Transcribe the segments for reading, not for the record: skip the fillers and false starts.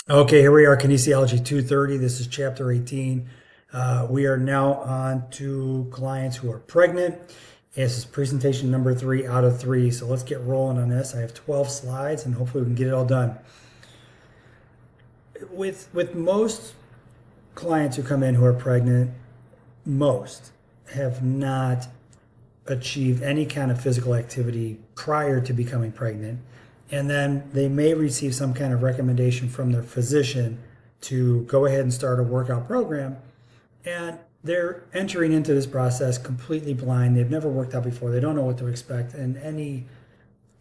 Okay, here we are, Kinesiology 230. This is chapter 18. We are now on to clients who are pregnant. This is presentation number 3 out of 3. So let's get rolling on this. I have 12 slides and hopefully we can get it all done. With most clients who come in who are pregnant, most have not achieved any kind of physical activity prior to becoming pregnant. And then they may receive some kind of recommendation from their physician to go ahead and start a workout program. And they're entering into this process completely blind. They've never worked out before. They don't know what to expect. And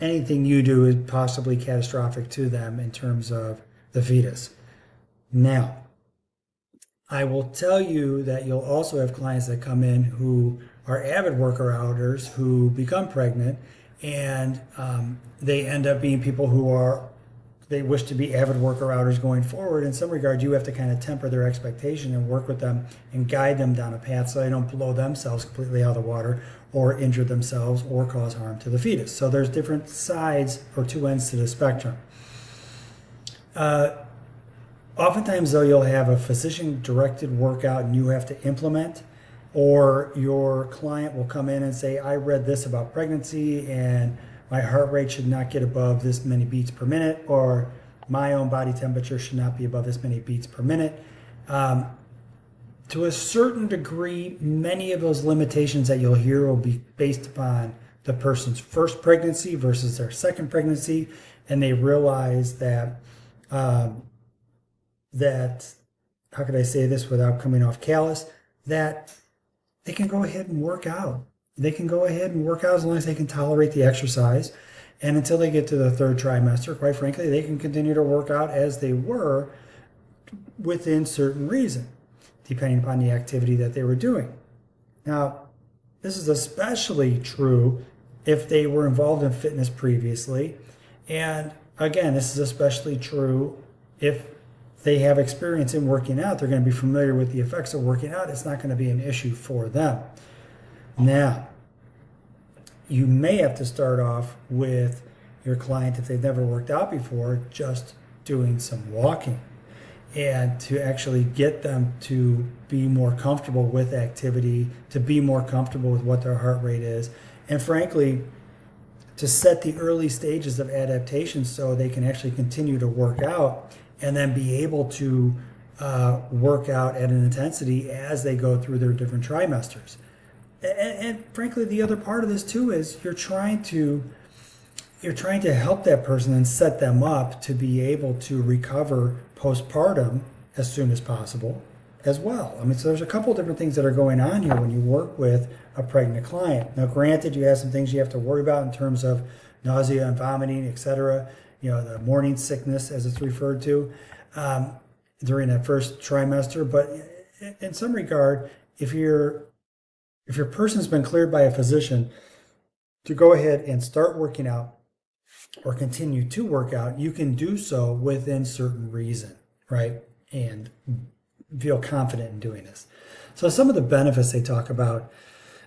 anything you do is possibly catastrophic to them in terms of the fetus. Now, I will tell you that you'll also have clients that come in who are avid worker outers who become pregnant, and they end up being people who are they wish to be avid worker outers going forward. In some regard, you have to kind of temper their expectation and work with them and guide them down a path so they don't blow themselves completely out of the water or injure themselves or cause harm to the fetus. So there's different sides or two ends to the spectrum. Oftentimes, though, you'll have a physician-directed workout and you have to implement, or your client will come in and say, I read this about pregnancy and my heart rate should not get above this many beats per minute, or my own body temperature should not be above this many beats per minute. To a certain degree, many of those limitations that you'll hear will be based upon the person's first pregnancy versus their second pregnancy, and they realize that how could I say this without coming off callous, that they can go ahead and work out. They can go ahead and work out as long as they can tolerate the exercise. And until they get to the third trimester, quite frankly, they can continue to work out as they were within certain reason, depending upon the activity that they were doing. Now, this is especially true if they were involved in fitness previously. And again, this is especially true if they have experience in working out. They're going to be familiar with the effects of working out. It's not going to be an issue for them. Now, you may have to start off with your client, if they've never worked out before, just doing some walking, and to actually get them to be more comfortable with activity, to be more comfortable with what their heart rate is, and frankly, to set the early stages of adaptation so they can actually continue to work out and then be able to work out at an intensity as they go through their different trimesters. And frankly, the other part of this too is you're trying to help that person and set them up to be able to recover postpartum as soon as possible as well. I mean, so there's a couple different things that are going on here when you work with a pregnant client. Now, granted, you have some things you have to worry about in terms of nausea and vomiting, etc. You know, the morning sickness, as it's referred to, during that first trimester. But in some regard, if your person's been cleared by a physician to go ahead and start working out or continue to work out, you can do so within certain reason, right? And feel confident in doing this. So some of the benefits they talk about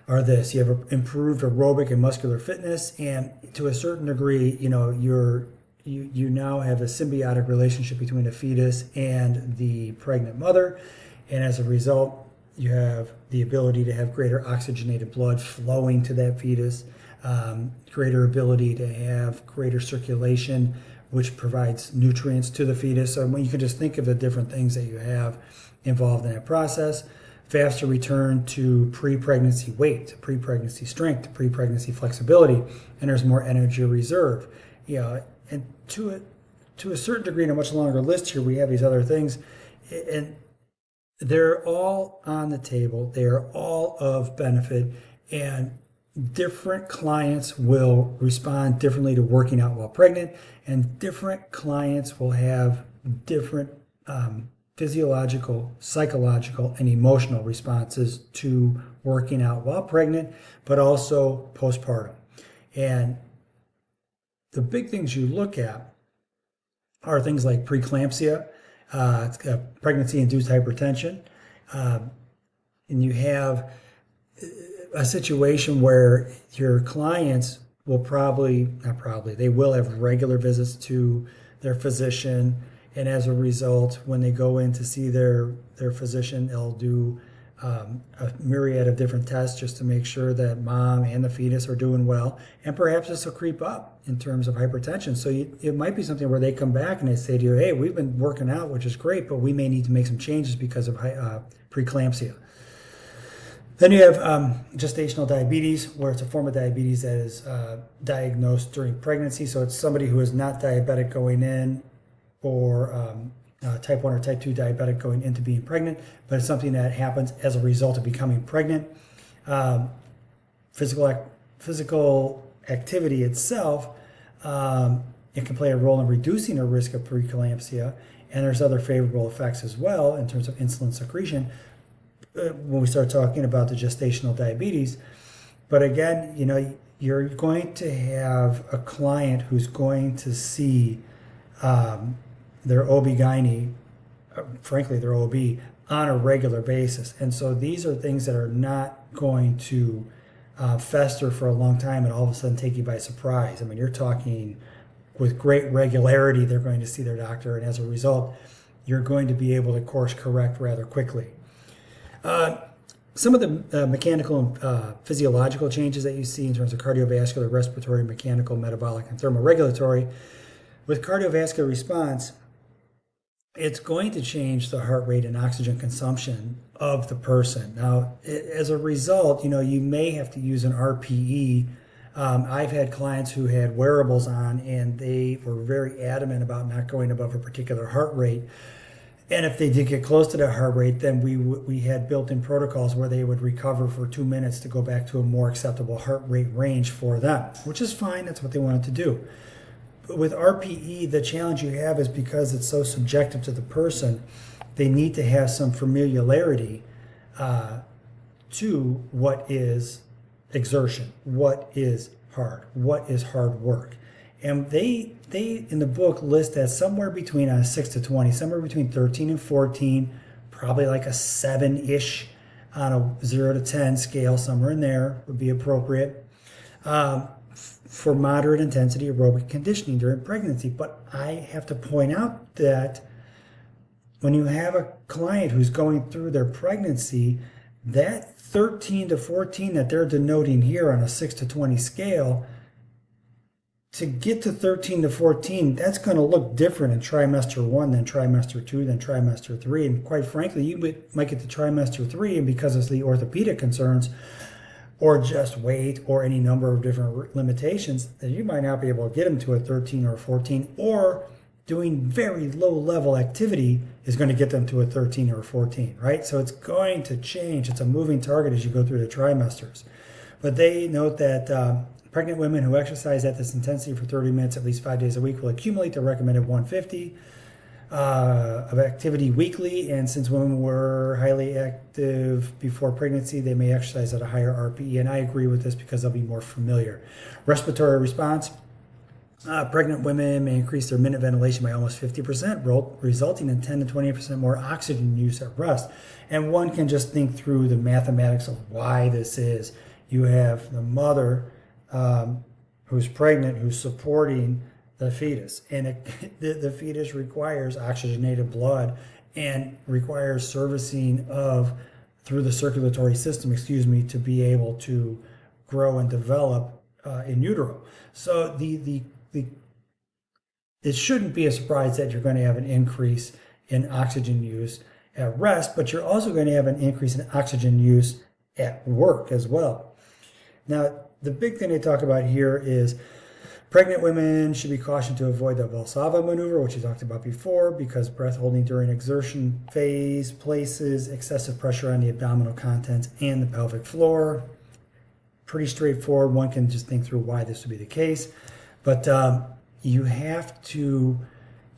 are this: you have improved aerobic and muscular fitness, and to a certain degree, you know, you now have a symbiotic relationship between the fetus and the pregnant mother, and as a result, you have the ability to have greater oxygenated blood flowing to that fetus, greater ability to have greater circulation, which provides nutrients to the fetus. So you can just think of the different things that you have involved in that process. Faster return to pre-pregnancy weight, pre-pregnancy strength, pre-pregnancy flexibility, and there's more energy reserve. You know, and to a certain degree, in a much longer list here, we have these other things, and they're all on the table. They are all of benefit, and different clients will respond differently to working out while pregnant, and different clients will have different physiological, psychological, and emotional responses to working out while pregnant, but also postpartum. And the big things you look at are things like preeclampsia, pregnancy-induced hypertension, and you have a situation where your clients will they will have regular visits to their physician, And as a result, when they go in to see their physician, they'll do a myriad of different tests just to make sure that mom and the fetus are doing well. And perhaps this will creep up in terms of hypertension. So it might be something where they come back and they say to you, hey, we've been working out, which is great, but we may need to make some changes because of preeclampsia. Then you have gestational diabetes, where it's a form of diabetes that is diagnosed during pregnancy. So it's somebody who is not diabetic going in, or type 1 or type 2 diabetic going into being pregnant, but it's something that happens as a result of becoming pregnant. Physical activity itself, it can play a role in reducing a risk of preeclampsia, and there's other favorable effects as well in terms of insulin secretion when we start talking about the gestational diabetes. But again, you're going to have a client who's going to see their OB-GYN, frankly, their OB, on a regular basis. And so these are things that are not going to fester for a long time and all of a sudden take you by surprise. I mean, you're talking with great regularity, they're going to see their doctor, and as a result, you're going to be able to course correct rather quickly. Some of the mechanical and physiological changes that you see in terms of cardiovascular, respiratory, mechanical, metabolic, and thermoregulatory. With cardiovascular response, it's going to change the heart rate and oxygen consumption of the person. Now, as a result, you may have to use an RPE. I've had clients who had wearables on, and they were very adamant about not going above a particular heart rate. And if they did get close to that heart rate, then we had built-in protocols where they would recover for 2 minutes to go back to a more acceptable heart rate range for them, which is fine. That's what they wanted to do. But with RPE, the challenge you have is because it's so subjective to the person, they need to have some familiarity to what is exertion, what is hard work. And they in the book list that somewhere between a 6 to 20, somewhere between 13 and 14, probably like a 7-ish on a 0 to 10 scale, somewhere in there would be appropriate for moderate intensity aerobic conditioning during pregnancy. But I have to point out that when you have a client who's going through their pregnancy, that 13 to 14 that they're denoting here on a 6 to 20 scale, to get to 13 to 14, that's going to look different in trimester 1 than trimester 2 than trimester 3. And quite frankly, you might get to trimester 3, and because of the orthopedic concerns or just weight or any number of different limitations, then you might not be able to get them to a 13 or a 14, or doing very low level activity is going to get them to a 13 or a 14, right? So it's going to change. It's a moving target as you go through the trimesters. But they note that pregnant women who exercise at this intensity for 30 minutes at least 5 days a week will accumulate the recommended 150 of activity weekly. And since women were highly active before pregnancy, they may exercise at a higher RPE. And I agree with this because they'll be more familiar. Respiratory response. Pregnant women may increase their minute ventilation by almost 50%, resulting in 10 to 20% more oxygen use at rest. And one can just think through the mathematics of why this is. You have the mother who's pregnant, who's supporting the fetus, and the fetus requires oxygenated blood and requires servicing through the circulatory system, to be able to grow and develop in utero. So it shouldn't be a surprise that you're going to have an increase in oxygen use at rest, but you're also going to have an increase in oxygen use at work as well. Now, the big thing they talk about here is pregnant women should be cautioned to avoid the Valsalva maneuver, which we talked about before, because breath holding during exertion phase places excessive pressure on the abdominal contents and the pelvic floor. Pretty straightforward. One can just think through why this would be the case. But you have to,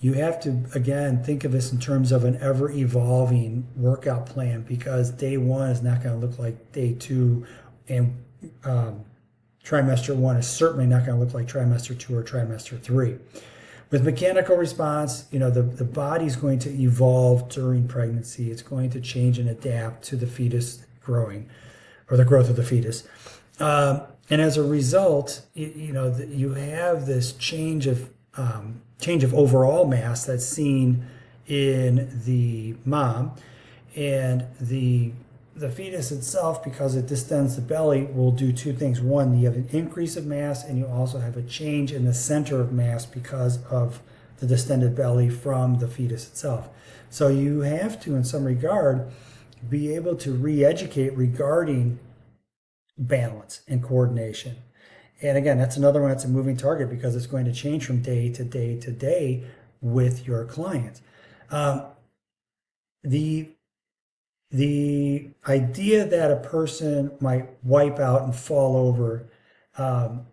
again, think of this in terms of an ever-evolving workout plan, because day 1 is not going to look like day 2, and trimester 1 is certainly not going to look like trimester 2 or trimester 3. With mechanical response, the body's going to evolve during pregnancy. It's going to change and adapt to the fetus growing, or the growth of the fetus. And as a result, you have this change of change of overall mass that's seen in the mom, and the fetus itself, because it distends the belly, will do two things. One, you have an increase of mass, and you also have a change in the center of mass because of the distended belly from the fetus itself. So you have to, in some regard, be able to re-educate regarding balance and coordination. And again, that's another one that's a moving target because it's going to change from day to day to day with your client. The idea that a person might wipe out and fall over and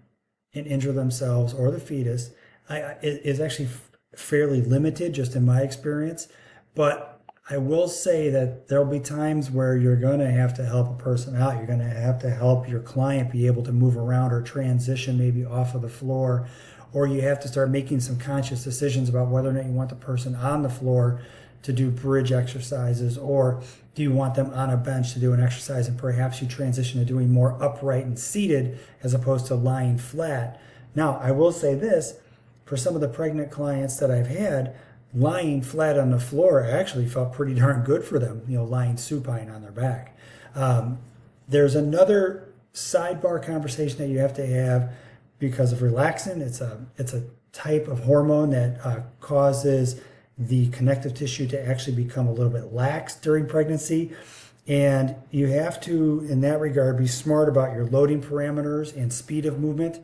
injure themselves or the fetus is actually fairly limited, just in my experience. But I will say that there'll be times where you're going to have to help a person out. You're going to have to help your client be able to move around or transition maybe off of the floor, or you have to start making some conscious decisions about whether or not you want the person on the floor to do bridge exercises, or do you want them on a bench to do an exercise, and perhaps you transition to doing more upright and seated as opposed to lying flat. Now, I will say this, for some of the pregnant clients that I've had, lying flat on the floor actually felt pretty darn good for them, lying supine on their back. There's another sidebar conversation that you have to have because of relaxin. It's a type of hormone that causes the connective tissue to actually become a little bit lax during pregnancy. And you have to, in that regard, be smart about your loading parameters and speed of movement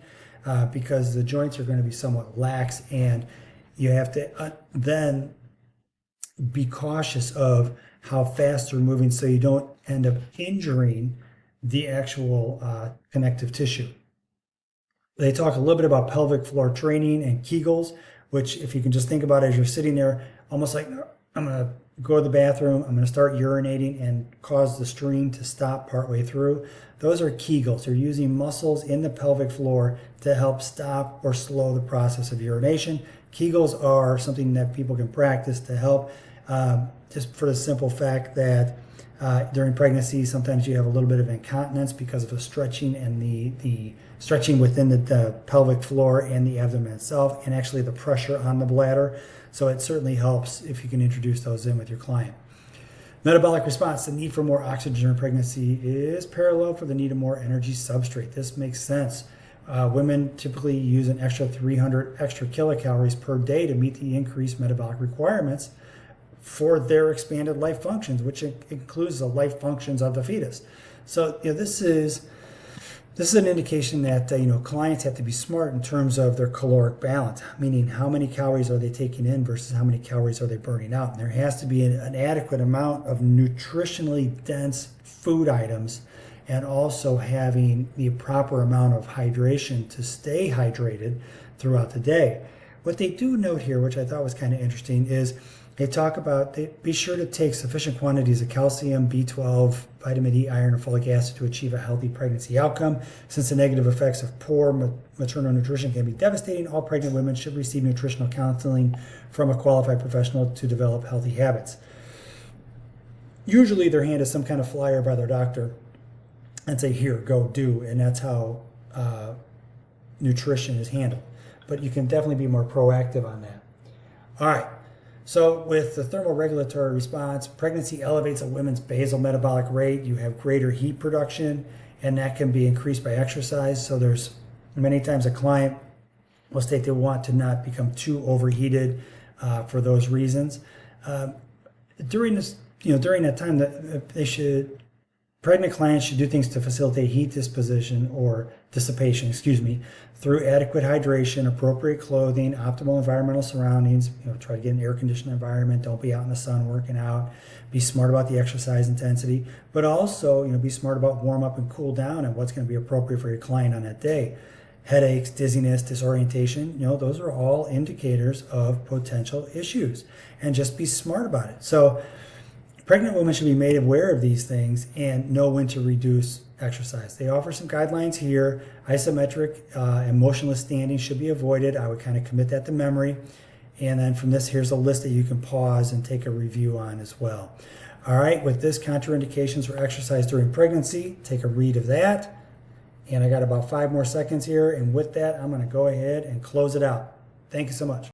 because the joints are going to be somewhat lax, and you have to then be cautious of how fast they're moving so you don't end up injuring the actual connective tissue. They talk a little bit about pelvic floor training and Kegels, which if you can just think about it as you're sitting there, almost like I'm going to go to the bathroom, I'm going to start urinating and cause the stream to stop partway through. Those are Kegels. They're using muscles in the pelvic floor to help stop or slow the process of urination. Kegels are something that people can practice to help, just for the simple fact that during pregnancy, sometimes you have a little bit of incontinence because of the stretching and the stretching within the pelvic floor and the abdomen itself, and actually the pressure on the bladder. So it certainly helps if you can introduce those in with your client. Metabolic response, the need for more oxygen during pregnancy is parallel for the need of more energy substrate. This makes sense. Women typically use an extra 300 extra kilocalories per day to meet the increased metabolic requirements for their expanded life functions, which includes the life functions of the fetus. So this is an indication that clients have to be smart in terms of their caloric balance, meaning how many calories are they taking in versus how many calories are they burning out. And there has to be an adequate amount of nutritionally dense food items, and also having the proper amount of hydration to stay hydrated throughout the day. What they do note here, which I thought was kind of interesting, is they talk about be sure to take sufficient quantities of calcium, B12, vitamin D, iron, and folic acid to achieve a healthy pregnancy outcome. Since the negative effects of poor maternal nutrition can be devastating, all pregnant women should receive nutritional counseling from a qualified professional to develop healthy habits. Usually they're handed some kind of flyer by their doctor and say, here, go do, and that's how nutrition is handled. But you can definitely be more proactive on that. All right. So with the thermoregulatory response, pregnancy elevates a woman's basal metabolic rate. You have greater heat production, and that can be increased by exercise. So there's many times a client will state they want to not become too overheated for those reasons. During that time, that pregnant clients should do things to facilitate heat dissipation, through adequate hydration, appropriate clothing, optimal environmental surroundings. Try to get an air-conditioned environment. Don't be out in the sun working out. Be smart about the exercise intensity, but also, be smart about warm up and cool down and what's going to be appropriate for your client on that day. Headaches, dizziness, disorientation, those are all indicators of potential issues, and just be smart about it. So pregnant women should be made aware of these things and know when to reduce exercise. They offer some guidelines here. Isometric and motionless standing should be avoided. I would kind of commit that to memory. And then from this, here's a list that you can pause and take a review on as well. All right, with this, contraindications for exercise during pregnancy, take a read of that. And I got about 5 more seconds here. And with that, I'm going to go ahead and close it out. Thank you so much.